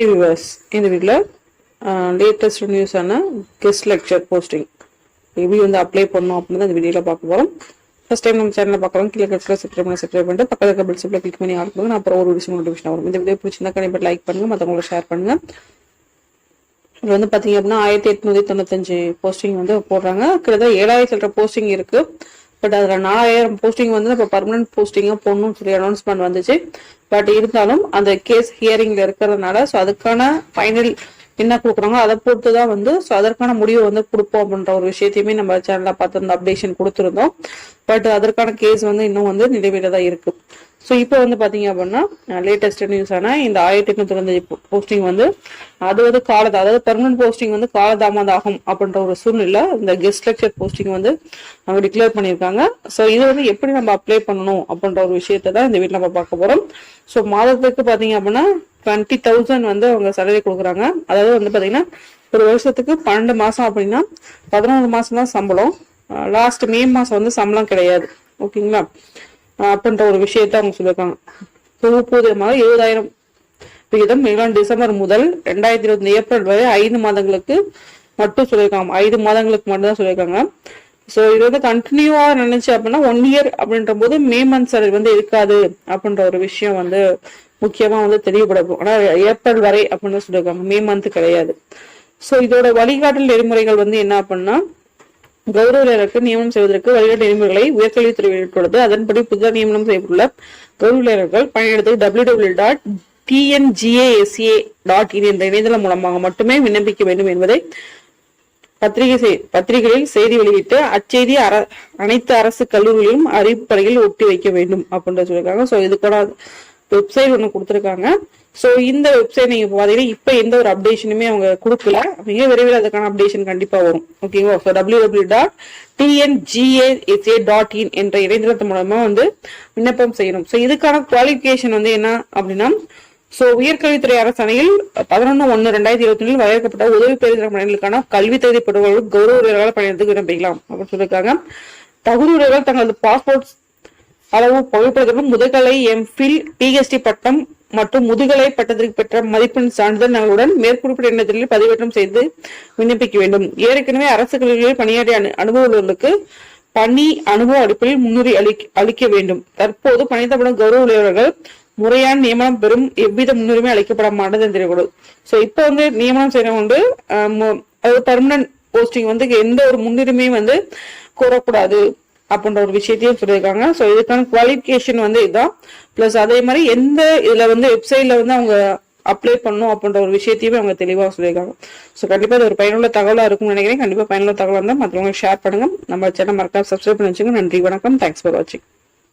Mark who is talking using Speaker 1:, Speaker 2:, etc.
Speaker 1: Viewers, இந்த வீடியோவில் latest நியூஸான guest lecture posting எப்படி வந்து அப்ளை பண்ணணும் அப்படின்னு இந்த வீடியோவில் பார்க்க போகிறோம். ஃபர்ஸ்ட் டைம் நம்ம சேனலில் பார்க்குறோம், கீழே சப்ஸ்கிரைப் பண்ணிட்டு பக்கத்தில் பெல் சிம்பிளை கிளிக் பண்ணி ஆட் பண்ணுங்க. அப்புறம் ஒரு விஷயம் நோட்டிஃபிகேஷன் வரும். இந்த வீடியோ பிடிச்சிருந்தா கண்டிப்பாக லைக் பண்ணுங்கள், மற்றவங்களை ஷேர் பண்ணுங்கள். இது வந்து பார்த்தீங்க அப்படின்னா 1895 போஸ்டிங் வந்து போடுறாங்க. கிட்டத்தட்ட 7000 போஸ்டிங் இருக்குது. பட் அதில் 4000 போஸ்டிங் வந்து இப்போ பர்மனன்ட் போஸ்டிங்காக போடணும்னு சொல்லி அனௌன்ஸ்மெண்ட் வந்துச்சு. பட் இருந்தாலும் அந்த கேஸ் ஹியரிங்ல இருக்கிறதுனால ஸோ அதுக்கான ஃபைனல் என்ன கொடுக்குறாங்க அதை பொறுத்து தான் வந்து ஸோ அதற்கான முடிவு வந்து கொடுப்போம் அப்படின்ற ஒரு விஷயத்தையுமே நம்ம சேனலில் பார்த்து அந்த அப்டேஷன் கொடுத்துருந்தோம். பட் அதற்கான கேஸ் வந்து இன்னும் வந்து நிலுவையில தான் இருக்கு. ஸோ இப்போ வந்து பார்த்தீங்க அப்படின்னா லேட்டஸ்ட் நியூஸான இந்த 1895 போஸ்டிங் வந்து அது வந்து அதாவது பெர்மனன்ட் போஸ்டிங் வந்து காலதாமதம் ஆகும் அப்படின்ற ஒரு சூழ்நிலை இந்த கெஸ்ட் லெக்சர் போஸ்டிங் வந்து அவங்க டிக்ளேர் பண்ணியிருக்காங்க. ஸோ இது வந்து எப்படி நம்ம அப்ளை பண்ணணும் அப்படின்ற ஒரு விஷயத்தை தான் இந்த வீட்டில் நம்ம பார்க்க போகிறோம். ஸோ மாதத்துக்கு பார்த்தீங்க அப்படின்னா 20,000 வந்து அவங்க சேலரி கொடுக்குறாங்க. அதாவது வந்து பார்த்தீங்கன்னா ஒரு வருஷத்துக்கு 12 மாதம் அப்படின்னா 11 மாதம் தான் சம்பளம். லாஸ்ட் மே மாதம் வந்து சம்பளம் கிடையாது. ஓகேங்களா? அப்படின்ற ஒரு விஷயத்த அவங்க சொல்லியிருக்காங்க. தொகுப்பூதியமாக 20,000 விகிதம் டிசம்பர் முதல் 2020 ஏப்ரல் வரை 5 மாதங்களுக்கு மட்டும் சொல்லியிருக்காங்க. 5 மாதங்களுக்கு மட்டும் தான் சொல்லியிருக்காங்க. ஸோ இது வந்து கண்டினியூவா நினைச்சு அப்படின்னா 1 இயர் அப்படின்ற போது மே மந்த் சேலரி வந்து இருக்காது அப்படின்ற ஒரு விஷயம் வந்து முக்கியமா வந்து தெளிவுபடும். ஆனா ஏப்ரல் வரை அப்படின்னு சொல்லியிருக்காங்க, மே மந்த் கிடையாது. ஸோ இதோட வழிகாட்டல் நெறிமுறைகள் வந்து என்ன அப்படின்னா கௌரவர்களுக்கு நியமனம் செய்வதற்கு வழிகாட்டு நெறிமுறைகளை உயர்கல்வித்துறை வெளியிட்டுள்ளது. அதன்படி புதிதாக நியமனம் செய்யப்பட்டுள்ள கௌரவர்கள் பணியிடத்தை www.tngasa.in என்ற இணையதளம் மூலமாக மட்டுமே விண்ணப்பிக்க வேண்டும் என்பதை பத்திரிகைகளில் செய்தி வெளியிட்டு அச்செய்தி அனைத்து அரசு கல்லூரிகளிலும் அறிவிப்பறையில் ஒட்டி வைக்க வேண்டும் அப்படின்னு சொல்லியிருக்காங்க. ஸோ இதுக்கான வெப்சைட் ஒன்று கொடுத்துருக்காங்க. ஸோ இந்த வெப்சைட் நீங்க பாத்தீங்கன்னா இப்ப எந்த ஒரு அப்டேஷனுமே அவங்க கொடுக்கல. மிக விரைவில் அதுக்கான அப்டேஷன் கண்டிப்பா வரும். ஓகேங்களா? ஸோ www.tngasa.in என்ற இணையதளத்தின் மூலமா வந்து விண்ணப்பம் செய்யணும். ஸோ இதுக்கான குவாலிஃபிகேஷன் வந்து என்ன அப்படின்னா ஸோ உயர்கல்வித்துறை அரசாணையில் 11/1/2021 வரையறுக்கப்பட்ட உதவி பெறுகிற பணிகளுக்கான கல்வி தகுதி பெற்றவர்கள் கௌரவ உயர்வாளர் பணியிடத்துக்கு விண்ணப்பிக்கலாம் அப்படின்னு சொல்லியிருக்காங்க. தகுதி உயர்வாளர் தங்களது பாஸ்போர்ட் அளவு புகைப்படத்துடன் முதுகலை எம்ஃபில் PhD பட்டம் மற்றும் முதுகலை பட்டத்திற்கு பெற்ற மதிப்பெண் சான்றிதழ் நகலுடன் மேற்குறிப்பிட்ட இணையதளத்தில் பதிவேற்றம் செய்து விண்ணப்பிக்க வேண்டும். ஏற்கனவே அரசு கல்லூரிகளில் பணியாற்றிய அனுபவ உள்ளவர்களுக்கு பணி அனுபவ அடிப்படையில் முன்னுரிமை அளிக்க வேண்டும். தற்போது பணித்தப்படும் கௌரவ உயர்வர்கள் முறையான நியமனம் பெறும் எவ்வித முன்னுரிமை அளிக்கப்பட மாட்டது என்று தெரியக்கூடாது. ஸோ இப்போ வந்து நியமனம் செய்யறவங்க வந்து அதாவது பர்மனன்ட் போஸ்டிங் வந்து எந்த ஒரு முன்னுரிமையும் வந்து கோரக்கூடாது அப்படின்ற ஒரு விஷயத்தையும் சொல்லியிருக்காங்க. ஸோ இதுக்கான குவாலிஃபிகேஷன் வந்து இதுதான். பிளஸ் அதே மாதிரி எந்த இதுல வந்து வெப்சைட்ல வந்து அவங்க அப்ளை பண்ணும் அப்படின்ற ஒரு விஷயத்தையுமே அவங்க தெளிவாக சொல்லியிருக்காங்க. ஸோ கண்டிப்பா இது ஒரு பயனுள்ள தகவலா இருக்கும்னு நினைக்கிறேன். கண்டிப்பா பயனுள்ள தகவலாக இருந்தால் மற்றவங்களுக்கு ஷேர் பண்ணுங்க. நம்ம சேனல் மறக்காம சப்ஸ்கிரைப் பண்ணி வச்சுக்கோங்க. நன்றி, வணக்கம். தேங்க்ஸ் ஃபார் வாட்சிங்.